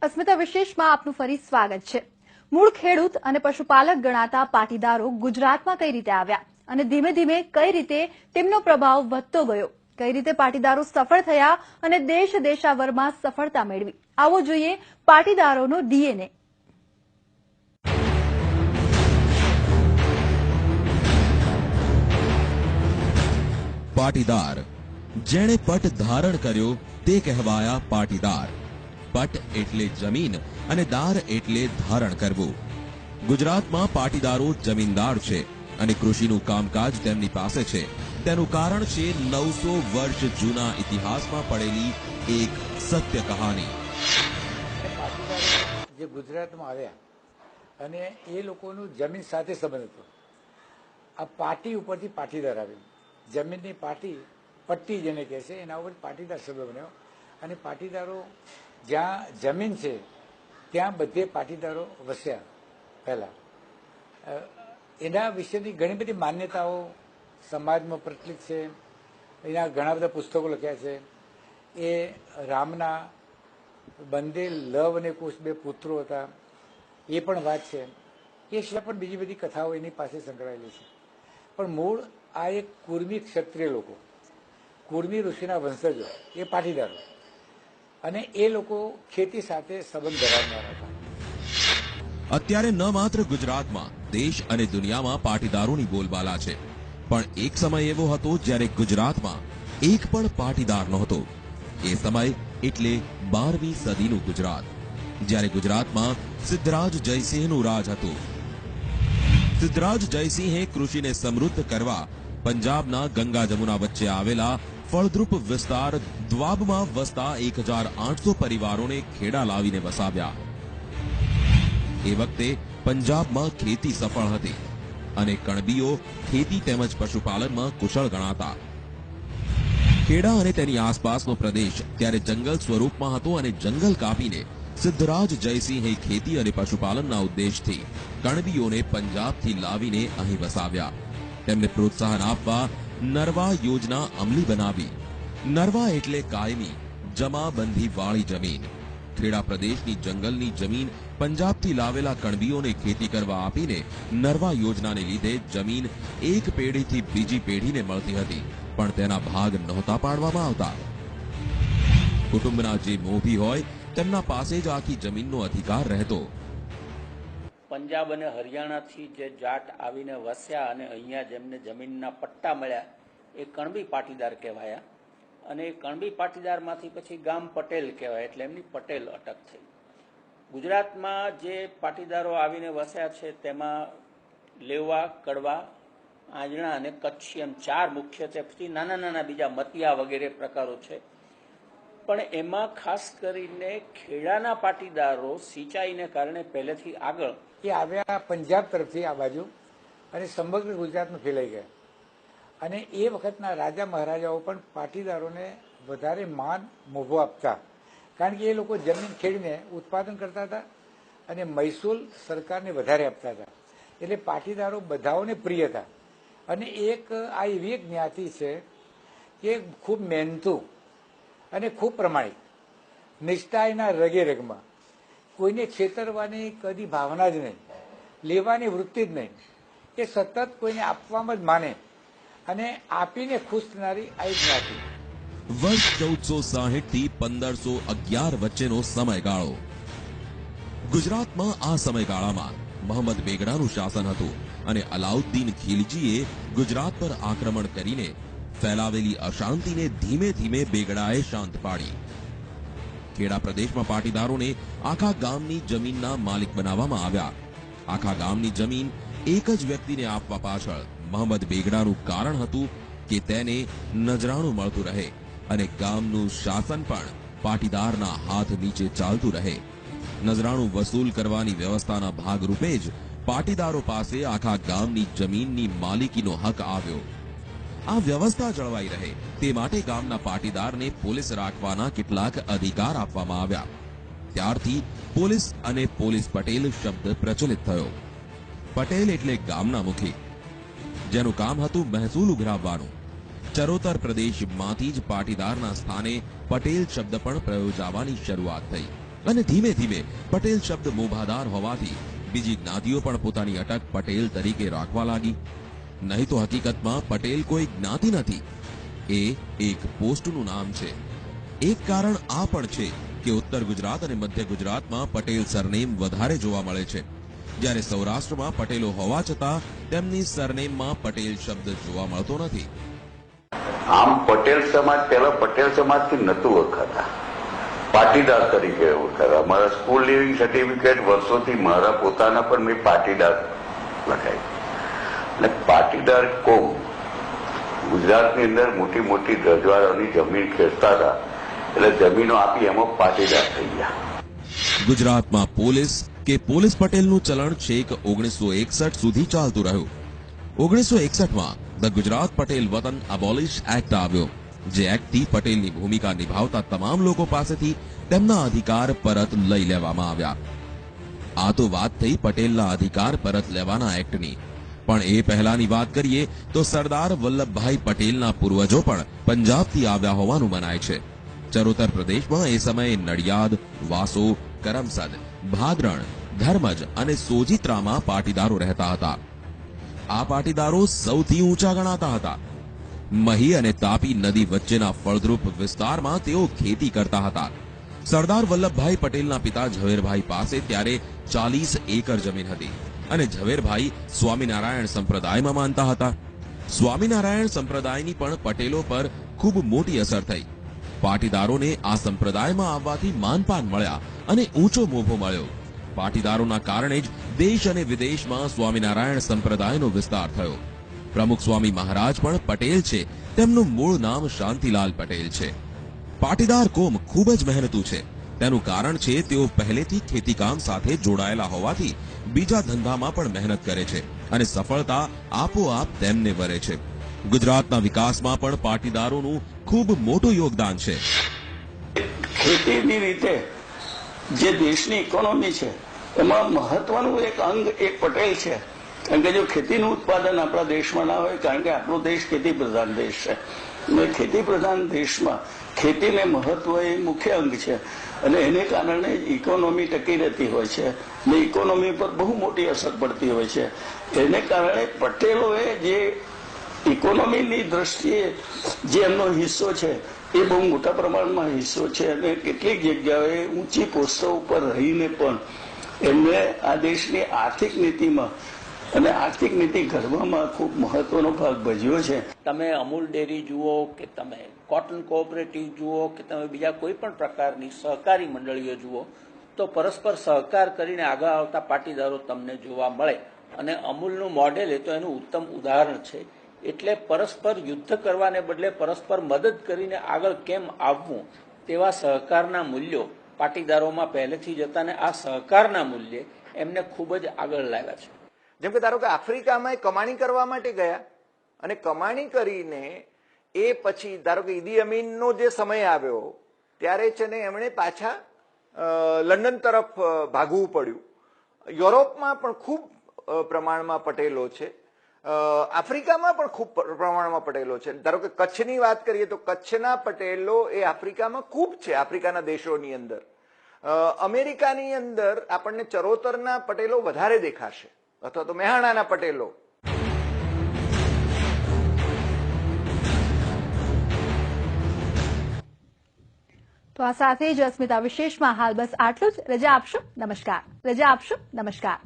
અસ્મિતા વિશેષમાં આપનું ફરી સ્વાગત છે। મૂળ ખેડૂત અને પશુપાલક ગણાતા પાટીદારો ગુજરાતમાં કઈ રીતે આવ્યા અને ધીમે ધીમે કઈ રીતે તેમનો પ્રભાવ વધતો ગયો, કઈ રીતે પાટીદારો સફળ થયા અને દેશ દેશાવરમાં સફળતા મેળવી, આવો જોઈએ પાટીદારોનો ડીએનએ। પાટીદાર જેણે પટ ધારણ કર્યો તે કહેવાયા પાટીદાર। પટ એટલે જમીન અને દાર એટલે ધારણ કરવું। ગુજરાતમાં પાટીદારો જમીનદાર છે અને કૃષિનું કામકાજ તેમની પાસે છે। તેનું કારણ છે 900 વર્ષ જૂના ઇતિહાસમાં પડેલી એક સત્ય કહાની। જે ગુજરાતમાં આવ્યા અને એ લોકોનું જમીન સાથે સંબંધ હતો। આ પાટી ઉપરથી પાટીદાર આવ્યું। જમીનની પાટી પટ્ટી જેને કહે છે એના ઉપર પાટીદાર શબ્દ બન્યો અને પાટીદારો જ્યાં જમીન છે ત્યાં બધે પાટીદારો વસ્યા પહેલા। એના વિશેની ઘણી બધી માન્યતાઓ સમાજમાં પ્રચલિત છે। એના ઘણા બધા પુસ્તકો લખ્યા છે। એ રામના બંને લવ અને કુશ બે પુત્રો હતા એ પણ વાત છે। એ સિવાય પણ બીજી બધી કથાઓ એની પાસે સંકળાયેલી છે। પણ મૂળ આ એક કુર્મી ક્ષત્રિય લોકો, કુર્મી ઋષિના વંશજો એ પાટીદારો અને એ લોકો ખેતી સાથે સંબંધ ધરાવનારા હતા। અત્યારે ન માત્ર ગુજરાતમાં દેશ અને દુનિયામાં પાટીદારોની બોલબાલા છે, પણ એક સમય એવો હતો જ્યારે ગુજરાતમાં એક પણ પાટીદાર નહોતો। એ સમય એટલે 12મી સદીનું ગુજરાત, જ્યારે ગુજરાતમાં સિદ્ધરાજ જયસિંહનું રાજ હતું। સિદ્ધરાજ જયસિંહે કૃષિને સમૃદ્ધ કરવા પંજાબના ગંગા જમુના વચ્ચે આવેલા ફળદ્રુપ વિસ્તાર દ્વાબમાં વસતા 1800 પરિવારોને ખેડા લાવીને વસાવ્યા। એ વખતે પંજાબમાં ખેતી સફળ હતી અને કણબીઓ ખેતી તેમજ પશુપાલનમાં કુશળ ગણાતા। ખેડા અને તેની આસપાસનો પ્રદેશ ત્યારે જંગલ સ્વરૂપમાં હતો અને જંગલ કાપીને સિદ્ધરાજ જયસિંહે ખેતી અને પશુપાલનના ઉદ્દેશથી કણબીઓને પંજાબથી લાવીને અહીં વસાવ્યા। તેમને પ્રોત્સાહન આપવા નરવા યોજના અમલી બનાવી। નરવા એટલે કાયમી જમાબંધી વાળી જમીન। ખેડા પ્રદેશની જંગલની જમીન પંજાબથી લાવેલા કણબીઓને ખેતી કરવા આપીને નરવા યોજનાને લીધે જમીન એક પેઢીથી બીજી પેઢીને મળતી હતી, પણ તેના ભાગ નહોતા પાડવામાં આવતા। કુટુંબના જે મોભી હોય તેમના પાસે જ આખી જમીનનો અધિકાર રહેતો। પંજાબ અને હરિયાણાથી જે જાટ આવીને વસ્યા અને અહીંયા જેમને જમીનના પટ્ટા મળ્યા એ કણબી પાટીદાર કહેવાયા અને એ કણબી પાટીદારમાંથી પછી ગામ પટેલ કહેવાય, એટલે એમની પટેલ અટક થઈ। ગુજરાતમાં જે પાટીદારો આવીને વસ્યા છે તેમાં લેવા, કડવા, આંજણા અને કચ્છી એમ 4 મુખ્ય છે। પછી નાના નાના બીજા મતિયા વગેરે પ્રકારો છે, પણ એમાં ખાસ કરીને ખેડાના પાટીદારો સિંચાઈને કારણે પહેલેથી આગળ એ આવ્યા પંજાબ તરફથી આ બાજુ અને સમગ્ર ગુજરાતમાં ફેલાઈ ગયા। અને એ વખતના રાજા મહારાજાઓ પણ પાટીદારોને વધારે માન મોભો આપતા, કારણ કે એ લોકો જમીન ખેડીને ઉત્પાદન કરતા હતા અને મહેસૂલ સરકારને વધારે આપતા હતા, એટલે પાટીદારો બધાઓને પ્રિય હતા। અને એક આ એવી એક જ્ઞાતિ છે કે ખૂબ મહેનતુ અને ખૂબ પ્રમાણિક, નિષ્ઠા એના રગે રગમાં, કોઈને છેતરવાની કદી ભાવના જ નહીં, લેવાની વૃત્તિ જ નહીં, એ સતત કોઈને આપવામાં જ માને અને આપીને ખુશ થનારી આ એક જ્ઞાતિ। વર્ષ 1460 થી 1511 વચ્ચેનો સમયગાળો। ગુજરાતમાં આ સમયગાળામાં મોહમ્મદ બેગડાનું શાસન હતું અને અલાઉદ્દીન ખિલજીએ ગુજરાત પર આક્રમણ કરીને ફેલાવેલી અશાંતિને ધીમે ધીમે બેગડાએ શાંત પાડી। ખેડા પ્રદેશમાં પાટીદારોને આખા ગામની જમીનના માલિક બનાવવામાં આવ્યા। આખા ગામની જમીન એક જ વ્યક્તિને આપવા પાછળ મોહમ્મદ બેગડાનું કારણ હતું કે તેને નજરાણું મળતું રહે અને ગામનું શાસન પણ પાટીદારના હાથ નીચે ચાલતું રહે। નજરાણું વસૂલ કરવાની વ્યવસ્થાના ભાગરૂપે જ પાટીદારો પાસે આખા ગામની જમીનની માલિકીનો હક આવ્યો। આ વ્યવસ્થા જળવાઈ રહે તે માટે ગામના પાટીદારને પોલીસ રાખવાના કેટલાક અધિકાર આપવામાં આવ્યા। ત્યારથી પોલીસ અને પોલીસ પટેલ શબ્દ પ્રચલિત થયો। પટેલ એટલે ગામના મુખી, જેનું કામ હતું મહેસૂલ ઉઘરાવવાનું। ચરોતર પ્રદેશમાંથી જ પાટીદારના સ્થાને પટેલ શબ્દ પણ પ્રયોજાવાની શરૂઆત થઈ। અને ધીમે ધીમે પટેલ શબ્દ મોભાદાર હોવાથી બીજી જ્ઞાતિઓ પણ પોતાની અટક પટેલ તરીકે રાખવા લાગી. નહીં તો હકીકતમાં પટેલ કોઈ જ્ઞાતિ નથી, એ એક પોસ્ટનું નામ છે. એક કારણ આ પણ છે કે ઉત્તર ગુજરાત અને મધ્ય ગુજરાતમાં પટેલ સરનેમ વધારે જોવા મળે છે, જ્યારે સૌરાષ્ટ્રમાં પટેલો હોવા છતાં તેમની સરનેમમાં પટેલ શબ્દ જોવા મળતો નથી. આમ પટેલ સમાજ પહેલા પટેલ સમાજથી નતું ઓળખાતા, પાટીદાર તરીકે ઓળખાતા. મારા સ્કૂલ લિવિંગ સર્ટિફિકેટ વર્ષોથી મારા પોતાના પર મેં પાટીદાર લખાય. અને પાટીદાર કોમ ગુજરાતની અંદર મોટી મોટી રજવાડાઓની જમીન ખેડતા હતા, એટલે જમીનો આપી એમાં પાટીદાર થઈ ગયા. ગુજરાતમાં પોલીસ કે પોલીસ પટેલનું ચલણ છેક 1961 સુધી ચાલતું રહ્યું. 1961માં ધ ગુજરાત પટેલ વતન અબોલિશ એક્ટ આવ્યો, જે એક્ટથી પટેલની ભૂમિકા નિભાવતા તમામ લોકો પાસેથી તેમના અધિકાર પરત લઈ લેવામાં આવ્યા. આ તો વાત થઈ પટેલના અધિકાર પરત લેવાના એક્ટની. પણ એ પહેલાની વાત કરીએ તો સરદાર વલ્લભભાઈ પટેલના પૂર્વજો પણ પંજાબથી આવ્યા હોવાનું મનાય છે. ચરોતર પ્રદેશમાં એ સમયે નડિયાદ, વાસો, કરમસદ, ભાદરણ, ધર્મજ અને સોજિત્રામાં પાટીદારો રહેતા હતા. આ પાટીદારો સૌથી ઊંચા ગણાતા હતા. મહી અને તાપી નદી વચ્ચેના ફળદ્રુપ વિસ્તારમાં તેઓ ખેતી કરતા હતા. સરદાર વલ્લભભાઈ પટેલના પિતા ઝવેરભાઈ પાસે ત્યારે 40 એકર જમીન હતી અને ઝવેરભાઈ સ્વામિનારાયણ સંપ્રદાયમાં માનતા હતા. સ્વામિનારાયણ સંપ્રદાયની પણ પટેલો પર ખૂબ મોટી અસર થઈ. પાટીદારોને આ સંપ્રદાયમાં આવવાથી માનપાન મળ્યા અને ઊંચો મોભો મળ્યો. પાટીદારોના કારણે જ દેશ અને વિદેશમાં સ્વામિનારાયણ સંપ્રદાયનો વિસ્તાર થયો. પ્રમુખ સ્વામી મહારાજ પણ પટેલ છે. તેમનું મૂળ નામ શાંતિલાલ પટેલ છે. પાટીદાર કોમ ખૂબ જ મહેનતુ છે. તેનું કારણ છે તેઓ પહેલેથી ખેતીકામ સાથે જોડાયેલા હોવાથી બીજા ધંધામાં પણ મહેનત કરે છે અને સફળતા આપોઆપ તેમને વરે છે. ગુજરાતના વિકાસમાં પણ પાટીદારોનું ખૂબ મોટું યોગદાન છે. ખેતીની રીતે જે દેશની ઇકોનોમી છે એમાં મહત્વનું એક અંગ એક પટેલ છે. કારણ કે જો ખેતીનું ઉત્પાદન આપણા દેશમાં ના હોય, કારણ કે આપણો દેશ ખેતી પ્રધાન દેશ છે, અને ખેતી પ્રધાન દેશમાં ખેતીને મહત્વ એ મુખ્ય અંગ છે અને એને કારણે ઇકોનોમી ટકી રહેતી હોય છે અને ઇકોનોમી પર બહુ મોટી અસર પડતી હોય છે. એને કારણે પટેલોએ જે ઇકોનોમીની દ્રષ્ટિએ જે એમનો હિસ્સો છે એ બહુ મોટા પ્રમાણમાં હિસ્સો છે અને કેટલીક જગ્યાએ ઊંચી પોસ્ટો ઉપર રહીને પણ એમને આ દેશની આર્થિક નીતિમાં અને આર્થિક નીતિ ઘડવામાં ખૂબ મહત્વનો ભાગ ભજવ્યો છે. તમે અમૂલ ડેરી જુઓ કે તમે કોટન કોઓપરેટિવ જુઓ કે તમે બીજા કોઈ પણ પ્રકારની સહકારી મંડળીઓ જુઓ, તો પરસ્પર સહકાર કરીને આગળ આવતા પાટીદારો તમને જોવા મળે. અને અમૂલનું મોડેલ એ તો એનું ઉત્તમ ઉદાહરણ છે. એટલે પરસ્પર યુદ્ધ કરવાને બદલે પરસ્પર મદદ કરીને આગળ કેમ આવવું તેવા સહકારના મૂલ્યો પાટીદારોમાં પહેલેથી જ હતા અને આ સહકારના મૂલ્ય એમને ખૂબ જ આગળ લાવ્યા છે. જેમ કે ધારો કે આફ્રિકામાં કમાણી કરવા માટે ગયા અને કમાણી કરીને એ પછી ધારો કે ઈદી અમીનનો જે સમય આવ્યો ત્યારે છે ને એમણે પાછા લંડન તરફ ભાગવું પડ્યું. યુરોપમાં પણ ખૂબ પ્રમાણમાં પટેલો છે, આફ્રિકામાં પણ ખૂબ પ્રમાણમાં પટેલો છે. ધારો કે કચ્છની વાત કરીએ તો કચ્છના પટેલો એ આફ્રિકામાં ખૂબ છે, આફ્રિકાના દેશોની અંદર. અમેરિકાની અંદર આપણને ચરોતરના પટેલો વધારે દેખાશે અથવા તો મહેસાણાના પટેલો. તો આ સાથે જ અસ્મિતા વિશેષમાં હાલ બસ આટલું જ. રજા આપશો. નમસ્કાર.